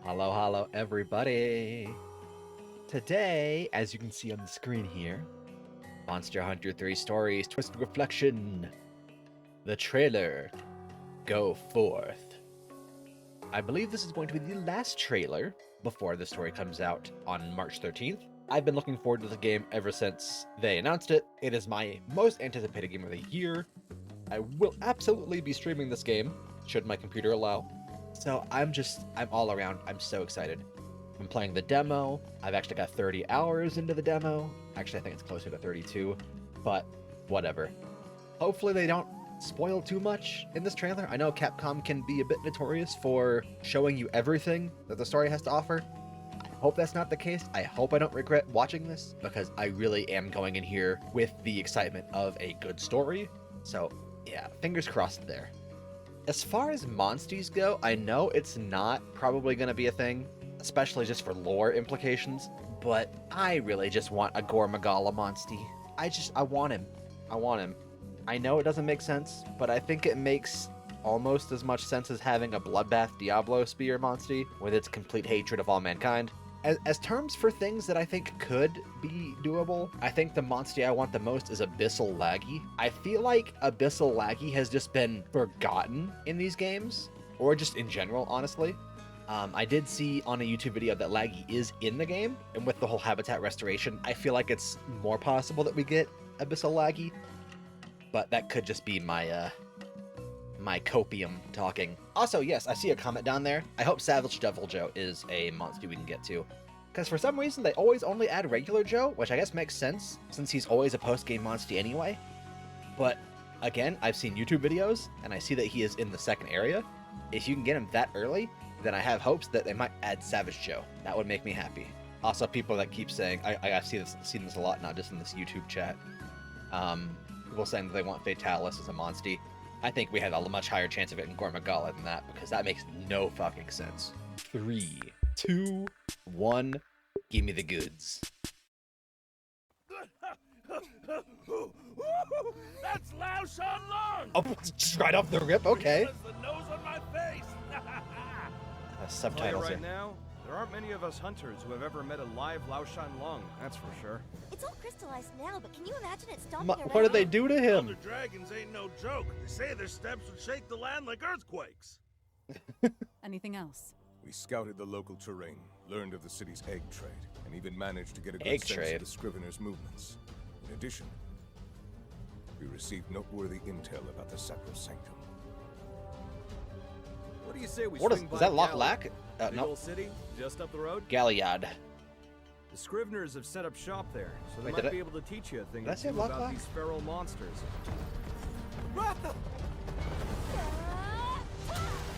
Hello, hello, everybody. Today, as you can see on the screen here, Monster Hunter 3 Stories Twisted Reflection. The trailer. Go forth. I believe this is going to be the last trailer before the story comes out on March 13th. I've been looking forward to the game ever since they announced it. It is my most anticipated game of the year. I will absolutely be streaming this game, should my computer allow. So I'm all around, I'm so excited. I'm playing the demo. I've actually got 30 hours into the demo. Actually, I think it's closer to 32, but whatever. Hopefully they don't spoil too much in this trailer. I know Capcom can be a bit notorious for showing you everything that the story has to offer. I hope that's not the case. I hope I don't regret watching this, because I really am going in here with the excitement of a good story. So yeah, fingers crossed there. As far as monsties go, I know it's not probably going to be a thing, especially just for lore implications, but I really just want a Gore Magala monstie. I want him. I want him. I know it doesn't make sense, but I think it makes almost as much sense as having a Bloodbath Diablo spear monstie with its complete hatred of all mankind. As terms for things that I think could be doable, I think the monstie I want the most is Abyssal Laggy. I feel like Abyssal Laggy has just been forgotten in these games, or just in general, honestly. I did see on a YouTube video that Laggy is in the game, and with the whole habitat restoration, I feel like it's more possible that we get Abyssal Laggy, but that could just be my copium talking. Also, yes, I see a comment down there. I hope Savage Devil Joe is a monster we can get to. Because for some reason, they always only add regular Joe, which I guess makes sense, since he's always a post-game monster anyway. But, again, I've seen YouTube videos, and I see that he is in the second area. If you can get him that early, then I have hopes that they might add Savage Joe. That would make me happy. Also, people that keep saying, I've seen this a lot, not just in this YouTube chat, people saying that they want Fatalis as a monstie. I think we had a much higher chance of it in Gore Magala than that, because that makes no fucking sense. 3, 2, 1, give me the goods. That's Lao-Shan Lung! Oh, just right off the rip, okay. That's the nose on my face! Subtitles right here. now, there aren't many of us hunters who have ever met a live Lao-Shan Lung, that's for sure. It's all crystallized now, but can you imagine it stomping What did they do to him? Elder dragons ain't no joke. They say their steps would shake the land like earthquakes. Anything else? We scouted the local terrain, learned of the city's egg trade, and even managed to get a good Egg sense trade? of the Scrivener's movements. In addition, we received noteworthy intel about the Sacrosanctum. What do you say we What swing is by that Loch Gala? Lack? Big No. old city, just up the road? Galliard. The Scriveners have set up shop there, so they Wait, might did be able to teach you a thing did I or say two Loch about Lack? these feral monsters.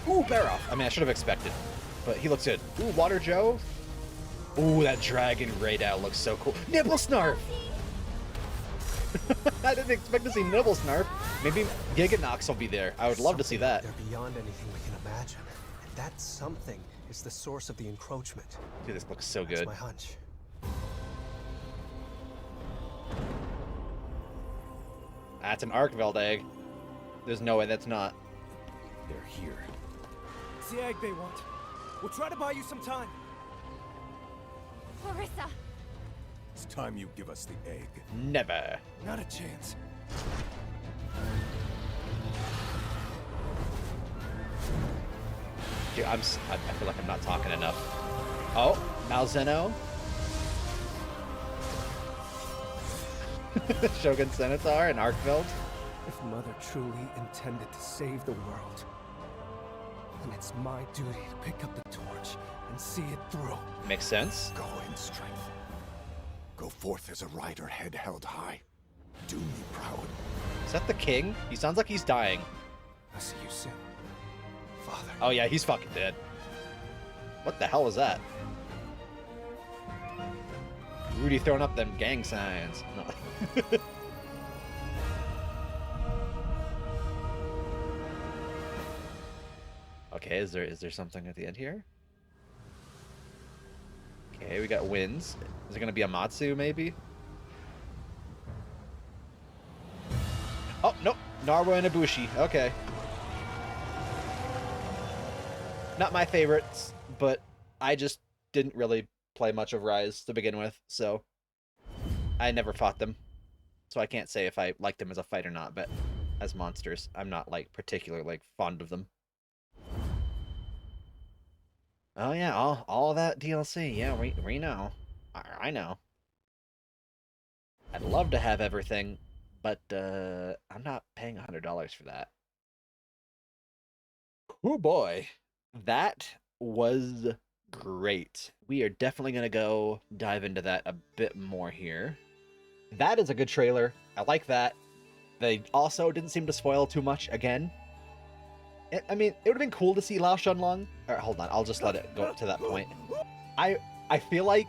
Ooh, Barrow. I mean, I should have expected, but he looks good. Ooh, Water Joe. Ooh, that Dragon Raydal looks so cool. Nibble Snarf! I didn't expect to see Nibble Snarf. Maybe Giganox will be there. I would love to see that. They're beyond anything we can imagine. And that something is the source of the encroachment. Dude, this looks so That's good. my hunch. That's an Arkveld egg. There's no way that's not. They're here. It's the egg they want. We'll try to buy you some time. Clarissa! It's time you give us the egg. Never. Not a chance. Dude, I feel like I'm not talking enough. Oh, Malzeno. Shogun Senator and Arkveld. If Mother truly intended to save the world, then it's my duty to pick up the torch and see it through. Makes sense. Go in strength. Go forth as a rider head held high. Do me proud. Is that the king? He sounds like he's dying. I see you soon, Father. Oh yeah, he's fucking dead. What the hell was that? Rudy throwing up them gang signs. No. Okay, is there something at the end here? Okay, we got wins. Is it gonna be a Matsu maybe? Oh, nope. Narwa and Ibushi. Okay. Not my favorites, but I just didn't really play much of Rise to begin with, so I never fought them. So I can't say if I like them as a fight or not, but as monsters, I'm not, like, particularly, like, fond of them. Oh yeah, all that DLC. Yeah, we know. I know. I'd love to have everything, but I'm not paying $100 for that. Oh boy, that was great. We are definitely gonna go dive into that a bit more here. That is a good trailer. I like that. They also didn't seem to spoil too much again. I mean, it would have been cool to see Lao-Shan Lung. Alright, hold on, I'll just let it go up to that point. I feel like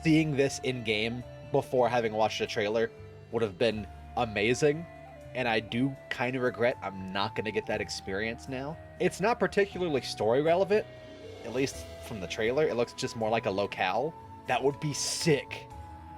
seeing this in-game before having watched the trailer would have been amazing, and I do kind of regret I'm not going to get that experience now. It's not particularly story relevant, at least from the trailer. It looks just more like a locale. That would be sick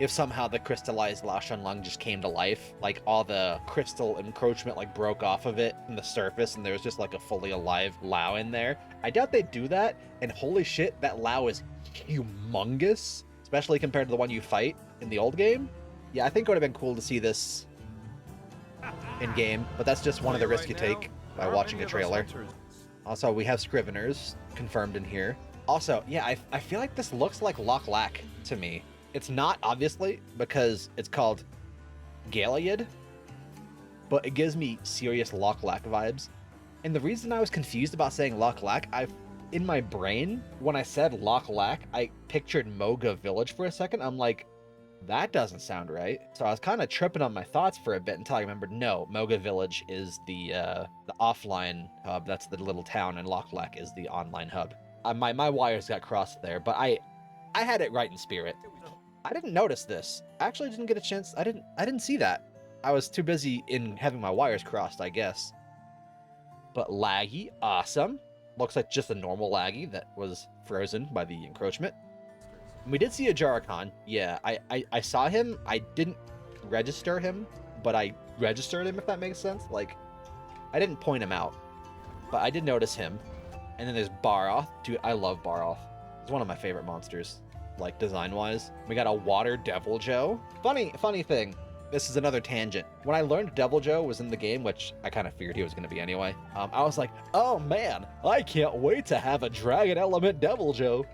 if somehow the crystallized Lao-Shan Lung just came to life, like all the crystal encroachment like broke off of it from the surface and there was just like a fully alive Lao in there. I doubt they'd do that, and holy shit, that Lao is humongous, especially compared to the one you fight in the old game. Yeah, I think it would have been cool to see this in game, but that's just one of the risks you take by watching a trailer. Also, we have Scriveners confirmed in here. Also, yeah, I feel like this looks like Lok-Lak to me. It's not, obviously, because it's called Galiad, but it gives me serious Lok-Lak vibes. And the reason I was confused about saying Lok-Lak, in my brain, when I said Lok-Lak, I pictured Moga Village for a second. I'm like, that doesn't sound right. So I was kind of tripping on my thoughts for a bit until I remembered, no, Moga Village is the offline hub. That's the little town, and Lok-Lak is the online hub. My wires got crossed there, but I had it right in spirit. I didn't notice this. I actually didn't get a chance. I didn't see that. I was too busy in having my wires crossed, I guess. But laggy, awesome. Looks like just a normal laggy that was frozen by the encroachment. We did see a Jarrakan. Yeah, I saw him. I didn't register him, but I registered him, if that makes sense. Like, I didn't point him out, but I did notice him. And then there's Baroth. Dude, I love Baroth. He's one of my favorite monsters, like, design-wise. We got a Water Devil Joe. Funny thing. This is another tangent. When I learned Devil Joe was in the game, which I kind of figured he was going to be anyway, I was like, oh man, I can't wait to have a Dragon Element Devil Joe.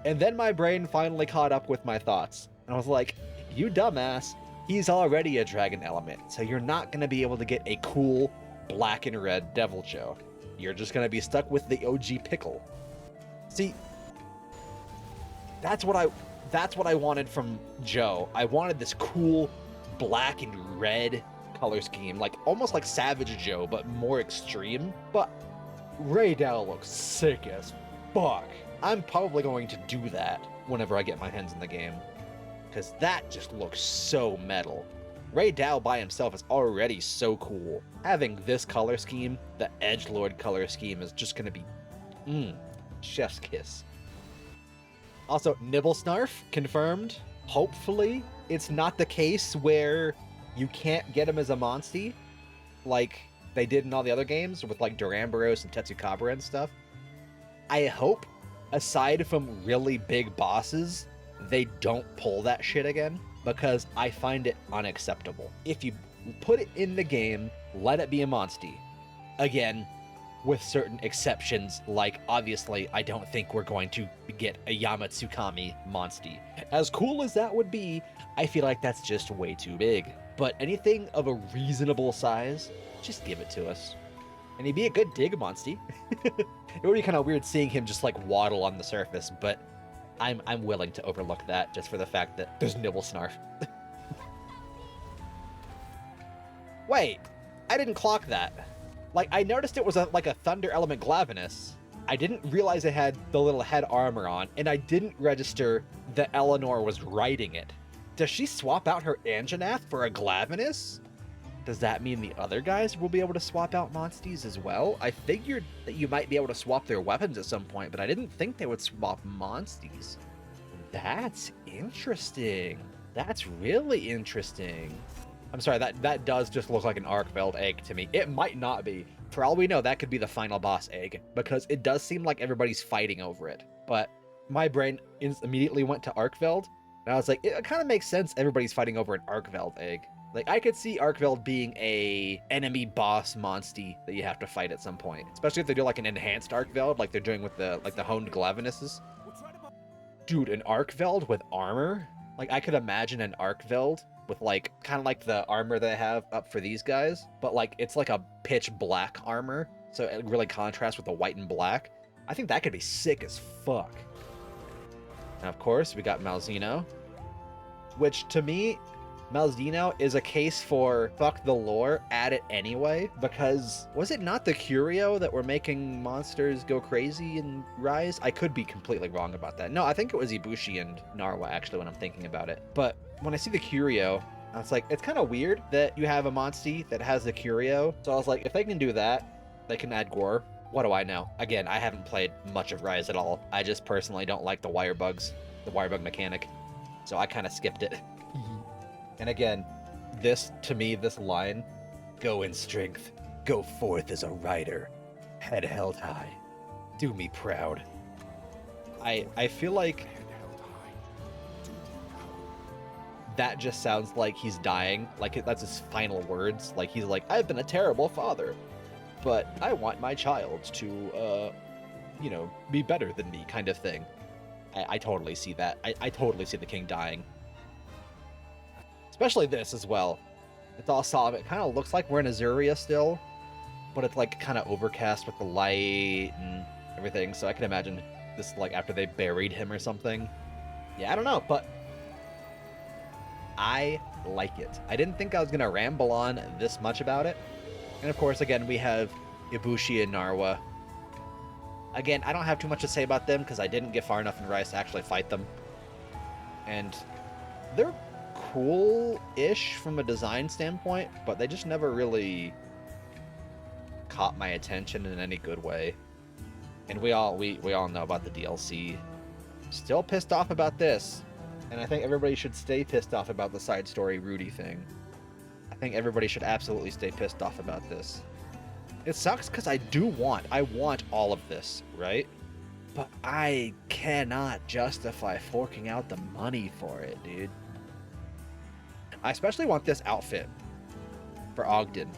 And then my brain finally caught up with my thoughts. And I was like, you dumbass, he's already a Dragon Element, so you're not going to be able to get a cool black and red Devil Joe. You're just going to be stuck with the OG Pickle. See, that's what I wanted from Joe. I wanted this cool black and red color scheme, like almost like Savage Joe, but more extreme. But Raydell looks sick as fuck. I'm probably going to do that whenever I get my hands in the game, because that just looks so metal. Raydell by himself is already so cool. Having this color scheme, the Edgelord color scheme, is just going to be chef's kiss. Also, Nibblesnarf confirmed. Hopefully, it's not the case where you can't get him as a Monstie, like they did in all the other games with like Duramboros and Tetsukabra and stuff. I hope, aside from really big bosses, they don't pull that shit again, because I find it unacceptable. If you put it in the game, let it be a Monstie. Again, with certain exceptions, like, obviously, I don't think we're going to get a Yamatsukami Monstie. As cool as that would be, I feel like that's just way too big. But anything of a reasonable size, just give it to us. And he'd be a good dig Monstie. It would be kind of weird seeing him just, like, waddle on the surface, but I'm willing to overlook that just for the fact that there's Nibblesnarf. Wait, I didn't clock that. Like, I noticed it was like a Thunder Element Glavenus. I didn't realize it had the little head armor on, and I didn't register that Eleanor was riding it. Does she swap out her Anjanath for a Glavenus? Does that mean the other guys will be able to swap out Monsties as well? I figured that you might be able to swap their weapons at some point, but I didn't think they would swap Monsties. That's interesting. That's really interesting. I'm sorry, that does just look like an Arkveld egg to me. It might not be, For all we know, that could be the final boss egg, because it does seem like everybody's fighting over it. But my brain immediately went to Arkveld, and I was like, it kind of makes sense everybody's fighting over an Arkveld egg. Like, I could see Arkveld being a enemy boss monstie that you have to fight at some point. Especially if they do like an enhanced Arkveld, like they're doing with the honed Glavinuses. Dude, an Arkveld with armor? Like, I could imagine an Arkveld with like, kind of like the armor they have up for these guys, but like, it's like a pitch black armor, so it really contrasts with the white and black. I think that could be sick as fuck. And of course, we got Malzeno, which to me, Malzeno is a case for fuck the lore, add it anyway, because was it not the Curio that were making monsters go crazy in Rise? I could be completely wrong about that. No, I think it was Ibushi and Narwa actually when I'm thinking about it. But when I see the Curio, I was like, it's kind of weird that you have a monstie that has the Curio. So I was like, if they can do that, they can add Gore. What do I know? Again, I haven't played much of Rise at all. I just personally don't like the wire bugs, the wire bug mechanic. So I kind of skipped it. And again, this, to me, this line, go in strength, go forth as a rider, head held high, do me proud. I feel like that just sounds like he's dying, like that's his final words, like he's like, I've been a terrible father, but I want my child to, you know, be better than me, kind of thing. I totally see that. I totally see the king dying. Especially this as well. It's all solemn. It kind of looks like we're in Azuria still, but it's like kind of overcast with the light and everything. So I can imagine this like after they buried him or something. Yeah, I don't know, but I like it. I didn't think I was gonna ramble on this much about it. And of course, again, we have Ibushi and Narwa. Again, I don't have too much to say about them because I didn't get far enough in Rise to actually fight them. And they're cool-ish from a design standpoint, but they just never really caught my attention in any good way. And we all know about the DLC. Still pissed off about this, and I think everybody should stay pissed off about the side story Rudy thing. I think everybody should absolutely stay pissed off about this. It sucks because I want all of this, right? But I cannot justify forking out the money for it, dude. I especially want this outfit for Ogden.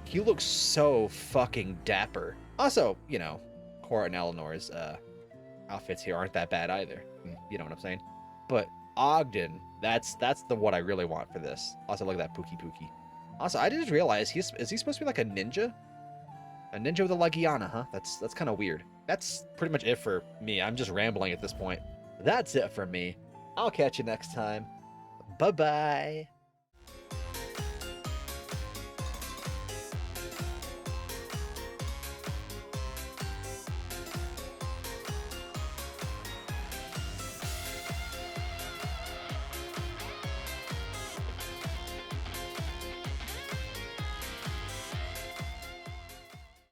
He looks so fucking dapper. Also, you know, Cora and Eleanor's outfits here aren't that bad either. You know what I'm saying? But Ogden, that's the what I really want for this. Also, look at that Pookie. Also, I just realized is he supposed to be like a ninja? A ninja with a Lagiana, huh? That's kind of weird. That's pretty much it for me. I'm just rambling at this point. That's it for me. I'll catch you next time. Bye-bye.